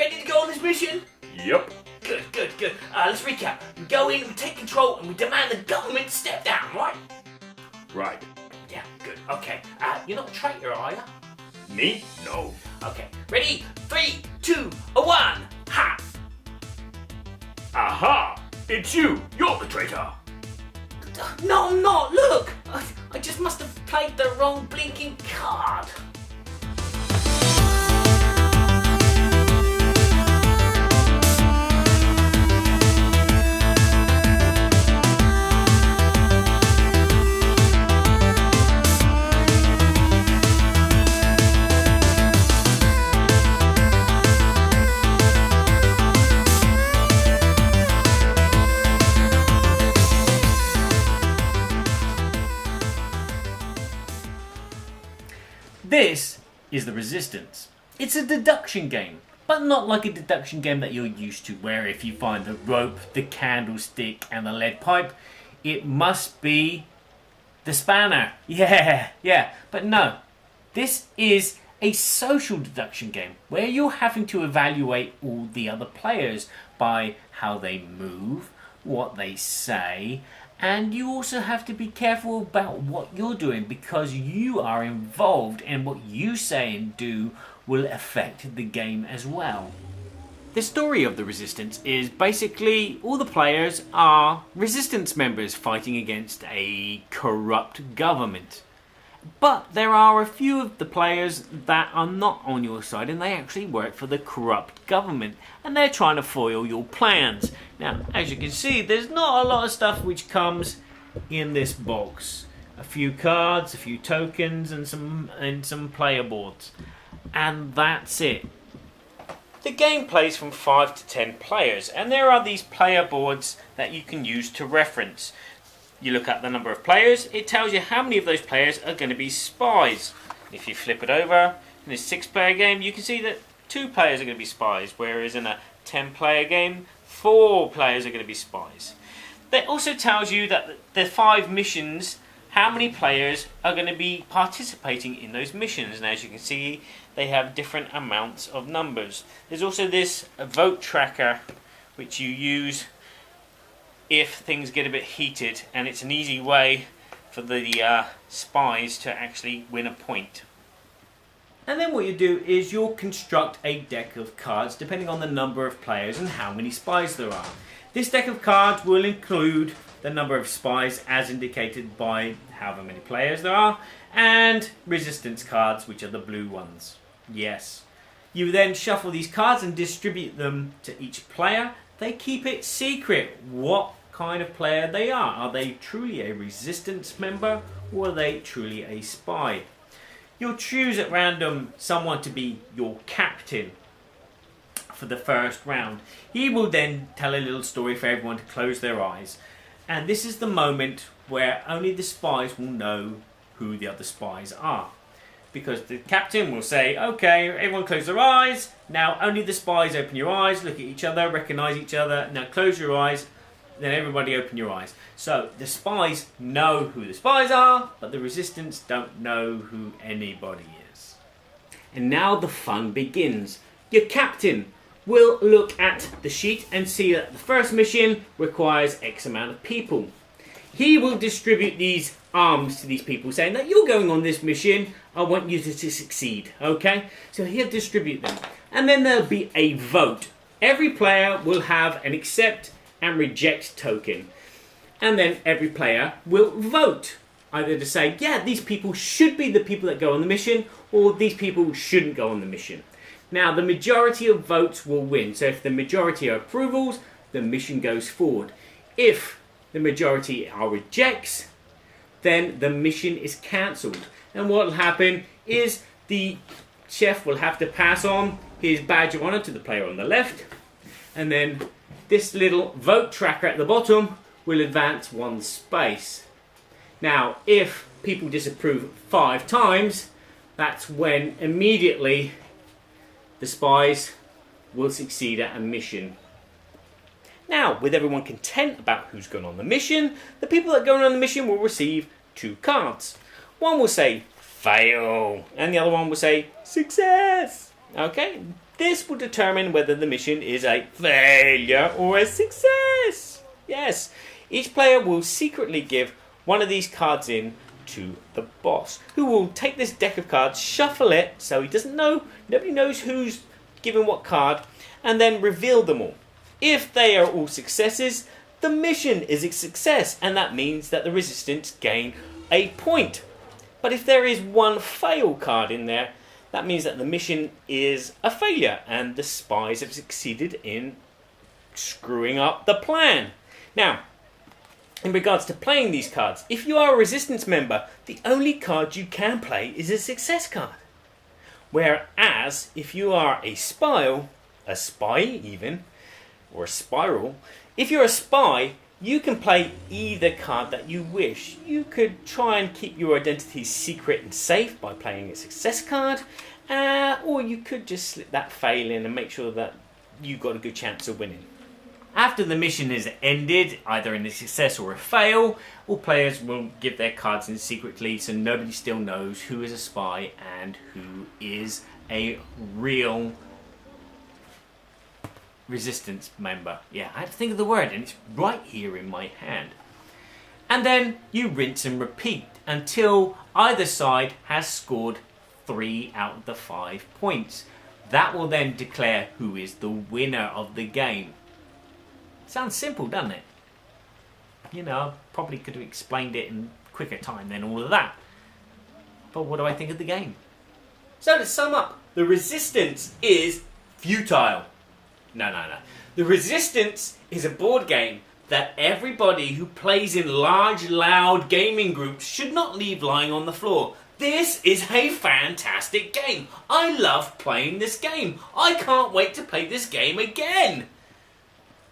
ready to go on this mission? Yep. Good, good, good. Let's recap. We go in, we take control, and we demand the government step down, right? Right. Yeah, good. Okay. You're not a traitor, are you? Me? No. Okay. Ready? 3, 2, 1. Ha! Aha! It's you! You're the traitor! No, I'm not. Look! I just must have played the wrong blinking card. This is the Resistance. It's a deduction game, but not like a deduction game that you're used to, where if you find the rope, the candlestick, and the lead pipe, it must be the spanner. Yeah, but no. This is a social deduction game, where you're having to evaluate all the other players by how they move, what they say, and you also have to be careful about what you're doing, because you are involved and what you say and do will affect the game as well. The story of the Resistance is basically all the players are Resistance members fighting against a corrupt government. But there are a few of the players that are not on your side, and they actually work for the corrupt government, and they're trying to foil your plans. Now, as you can see, there's not a lot of stuff which comes in this box. A few cards, a few tokens, and some player boards. And that's it. The game plays from 5 to 10 players, and there are these player boards that you can use to reference. You look at the number of players, it tells you how many of those players are going to be spies. If you flip it over, in a 6-player game, you can see that 2 players are going to be spies, whereas in a 10-player game, 4 players are going to be spies. It also tells you that the 5 missions, how many players are going to be participating in those missions. And as you can see, they have different amounts of numbers. There's also this vote tracker, which you use if things get a bit heated, and it's an easy way for the spies to actually win a point. And then what you do is you'll construct a deck of cards depending on the number of players and how many spies there are. This deck of cards will include the number of spies as indicated by however many players there are, and resistance cards, which are the blue ones. Yes. You then shuffle these cards and distribute them to each player. They keep it secret what kind of player they are. Are they truly a resistance member, or are they truly a spy? You'll choose at random someone to be your captain for the first round. He will then tell a little story for everyone to close their eyes. And this is the moment where only the spies will know who the other spies are. Because the captain will say, okay, everyone close their eyes. Now only the spies open your eyes, look at each other, recognise each other. Now close your eyes. Then everybody open your eyes. So the spies know who the spies are, but the resistance don't know who anybody is. And now the fun begins. Your captain will look at the sheet and see that the first mission requires X amount of people. He will distribute these arms to these people, saying that you're going on this mission, I want you to succeed, okay? So he'll distribute them. And then there'll be a vote. Every player will have an accept and reject token. And then every player will vote. Either to say, yeah, these people should be the people that go on the mission, or these people shouldn't go on the mission. Now, the majority of votes will win. So if the majority are approvals, the mission goes forward. If the majority are rejects, then the mission is cancelled. And what will happen is the chef will have to pass on his badge of honour to the player on the left, and then this little vote tracker at the bottom will advance one space. Now, if people disapprove 5 times, that's when immediately the spies will succeed at a mission. Now, with everyone content about who's going on the mission, the people that are going on the mission will receive 2 cards. One will say fail, and the other one will say success. Okay, This will determine whether the mission is a failure or a success. Yes, each player will secretly give one of these cards in to the boss, who will take this deck of cards, shuffle it so he doesn't know, nobody knows who's given what card, and then reveal them all. If they are all successes, the mission is a success, and that means that the resistance gain a point. But if there is one fail card in there, that means that the mission is a failure and the spies have succeeded in screwing up the plan. Now, in regards to playing these cards, if you are a resistance member, the only card you can play is a success card. Whereas, if you are a spy even, or a spiral, if you're a spy, you can play either card that you wish. You could try and keep your identity secret and safe by playing a success card, or you could just slip that fail in and make sure that you got a good chance of winning. After the mission is ended, either in a success or a fail, all players will give their cards in secretly so nobody still knows who is a spy and who is a real resistance member. Yeah, I had to think of the word and it's right here in my hand. And then you rinse and repeat until either side has scored 3 out of the 5 points. That will then declare who is the winner of the game. Sounds simple, doesn't it? You know, I probably could have explained it in quicker time than all of that. But what do I think of the game? So to sum up, the resistance is futile. No. The resistance is a board game that everybody who plays in large, loud gaming groups should not leave lying on the floor. This is a fantastic game. I love playing this game. I can't wait to play this game again.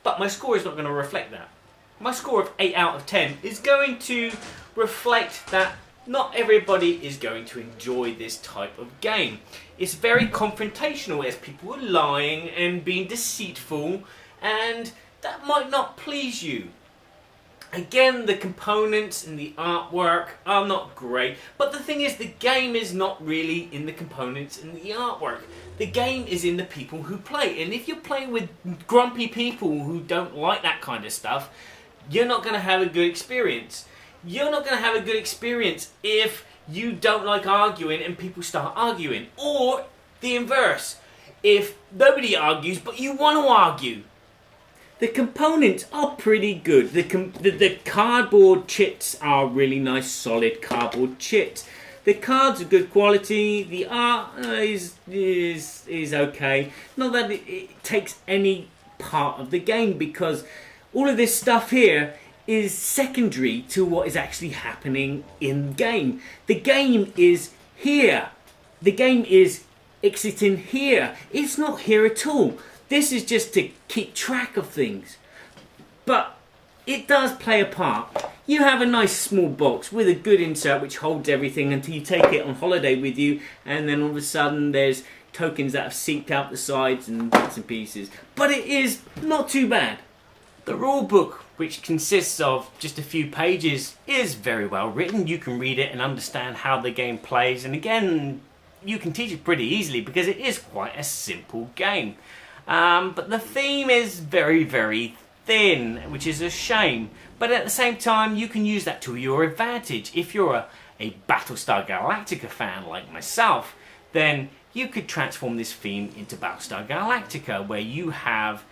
But my score is not going to reflect that. My score of 8 out of 10 is going to reflect that not everybody is going to enjoy this type of game. It's very confrontational as people are lying and being deceitful, and that might not please you. Again, the components and the artwork are not great, but the thing is, the game is not really in the components and the artwork. The game is in the people who play, and if you're playing with grumpy people who don't like that kind of stuff, you're not going to have a good experience. You're not going to have a good experience if you don't like arguing and people start arguing, or the inverse, if nobody argues but you want to argue. The components are pretty good. The cardboard chits are really nice, solid cardboard chits. The cards are good quality. The art is okay. Not that it takes any part of the game, because all of this stuff here is secondary to what is actually happening in game. The game is here. The game is exiting here. It's not here at all. This is just to keep track of things. But it does play a part. You have a nice small box with a good insert which holds everything until you take it on holiday with you, and then all of a sudden there's tokens that have seeped out the sides and bits and pieces. But it is not too bad. The rule book, which consists of just a few pages, is very well written. You can read it and understand how the game plays, and again, you can teach it pretty easily because it is quite a simple game. But the theme is very, very thin, which is a shame. But at the same time, you can use that to your advantage. If you're a Battlestar Galactica fan like myself, then you could transform this theme into Battlestar Galactica, where you have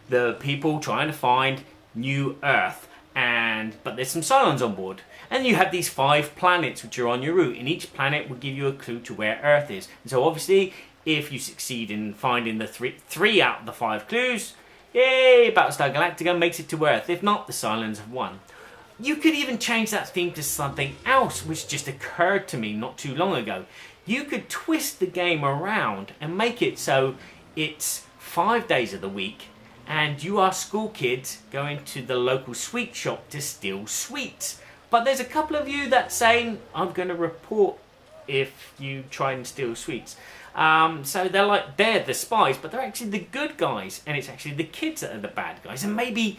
the people trying to find New Earth, but there's some Cylons on board. And you have these 5 planets which are on your route, and each planet will give you a clue to where Earth is. And so obviously, if you succeed in finding the three out of the 5 clues, yay, Battlestar Galactica makes it to Earth. If not, the Cylons have won. You could even change that theme to something else, which just occurred to me not too long ago. You could twist the game around and make it so it's 5 days of the week, and you are school kids going to the local sweet shop to steal sweets. But there's a couple of you that saying, I'm going to report if you try and steal sweets. So they're the spies, but they're actually the good guys, and it's actually the kids that are the bad guys. And maybe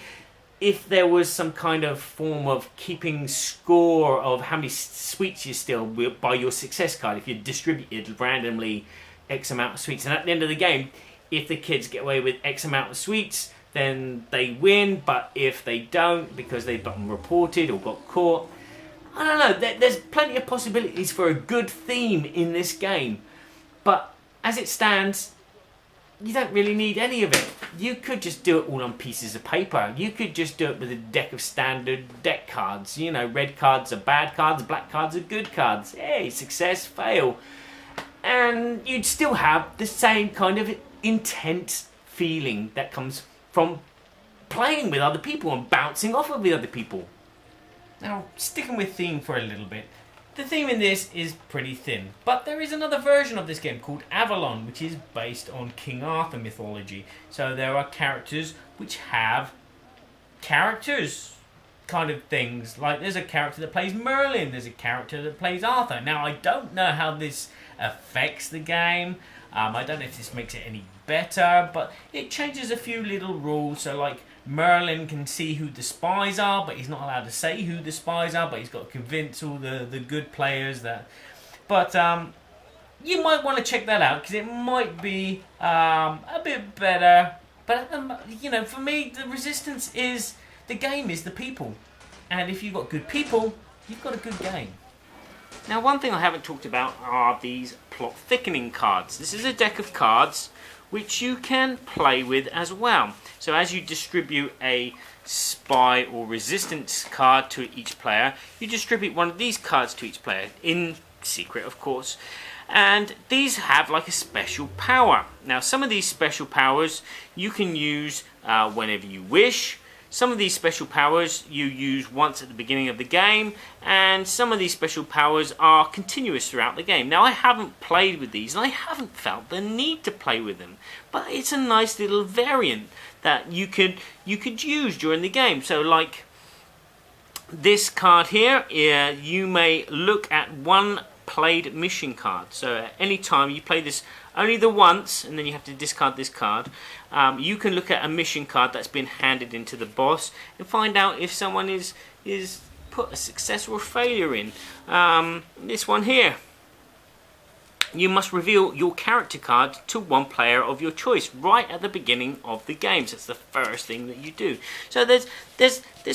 if there was some kind of form of keeping score of how many sweets you steal by your success card, if you distributed randomly X amount of sweets, and at the end of the game, if the kids get away with X amount of sweets, then they win, but if they don't, because they've gotten reported or got caught, I don't know, there's plenty of possibilities for a good theme in this game. But as it stands, you don't really need any of it. You could just do it all on pieces of paper. You could just do it with a deck of standard deck cards. You know, red cards are bad cards, black cards are good cards. Hey, success, fail. And you'd still have the same kind of intense feeling that comes from playing with other people and bouncing off of the other people. Now, sticking with theme for a little bit, the theme in this is pretty thin, but there is another version of this game called Avalon, which is based on King Arthur mythology. So there are characters which have characters kind of things. Like there's a character that plays Merlin, there's a character that plays Arthur. Now I don't know how this affects the game. I don't know if this makes it any better, but it changes a few little rules. So like Merlin can see who the spies are, but he's not allowed to say who the spies are, but he's got to convince all the good players that. But you might want to check that out because it might be a bit better. But you know, for me, the resistance is the game is the people, and if you've got good people, you've got a good game. Now, one thing I haven't talked about are these plot thickening cards. This is a deck of cards which you can play with as well. So as you distribute a spy or resistance card to each player, you distribute one of these cards to each player, in secret of course. And these have like a special power. Now some of these special powers you can use whenever you wish. Some of these special powers you use once at the beginning of the game, and some of these special powers are continuous throughout the game. Now I haven't played with these and I haven't felt the need to play with them, but it's a nice little variant that you could use during the game. So like this card here, you may look at one played mission card. So at any time you play this only the once, and then you have to discard this card. You can look at a mission card that's been handed into the boss and find out if someone is put a success or a failure in. This one here. You must reveal your character card to one player of your choice right at the beginning of the game. So that's the first thing that you do. So there's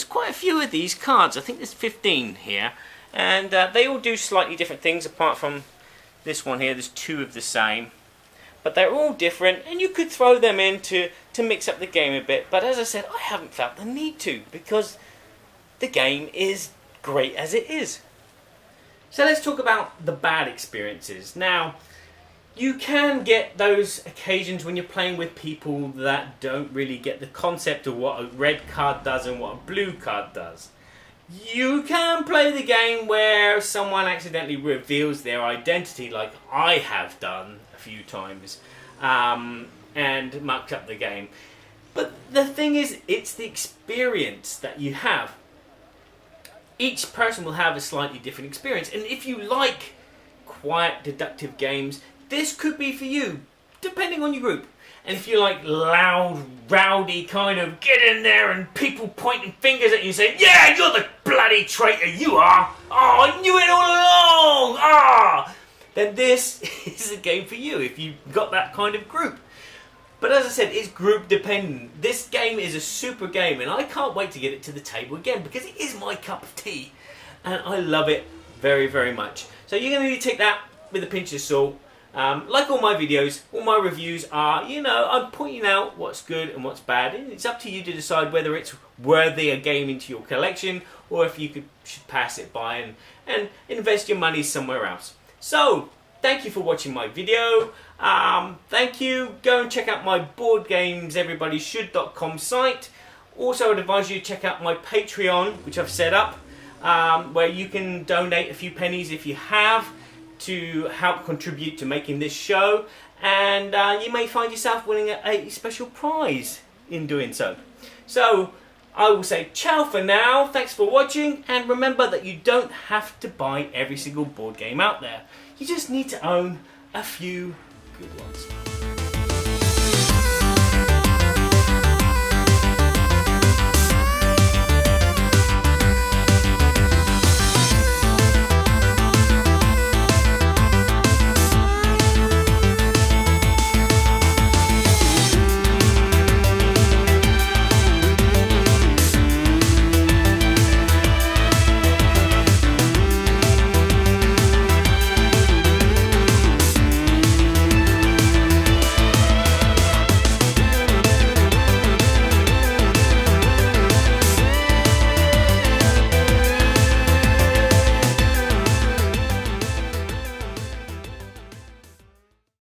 quite a few of these cards. I think there's 15 here, and they all do slightly different things. Apart from this one here, there's 2 of the same. But they're all different, and you could throw them in to mix up the game a bit. But as I said, I haven't felt the need to, because the game is great as it is. So let's talk about the bad experiences. Now, you can get those occasions when you're playing with people that don't really get the concept of what a red card does and what a blue card does. You can play the game where someone accidentally reveals their identity, like I have done a few times, and mucked up the game. But the thing is, it's the experience that you have. Each person will have a slightly different experience, and if you like quiet, deductive games, this could be for you, depending on your group. And if you like loud, rowdy kind of get in there and people pointing fingers at you saying, yeah, you're the bloody traitor, you are. Oh, I knew it all along. Ah, then this is a game for you if you've got that kind of group. But as I said, it's group dependent. This game is a super game, and I can't wait to get it to the table again because it is my cup of tea, and I love it very, very much. So you're going to need to take that with a pinch of salt. Like all my videos, all my reviews are, you know, I'm pointing out what's good and what's bad, and it's up to you to decide whether it's worthy a game into your collection or if you should pass it by and invest your money somewhere else. So, thank you for watching my video. Thank you. Go and check out my boardgameseverybodyshould.com site. Also, I'd advise you to check out my Patreon, which I've set up, where you can donate a few pennies if you have, to help contribute to making this show, and you may find yourself winning a special prize in doing so. So I will say ciao for now, thanks for watching, and remember that you don't have to buy every single board game out there. You just need to own a few good ones.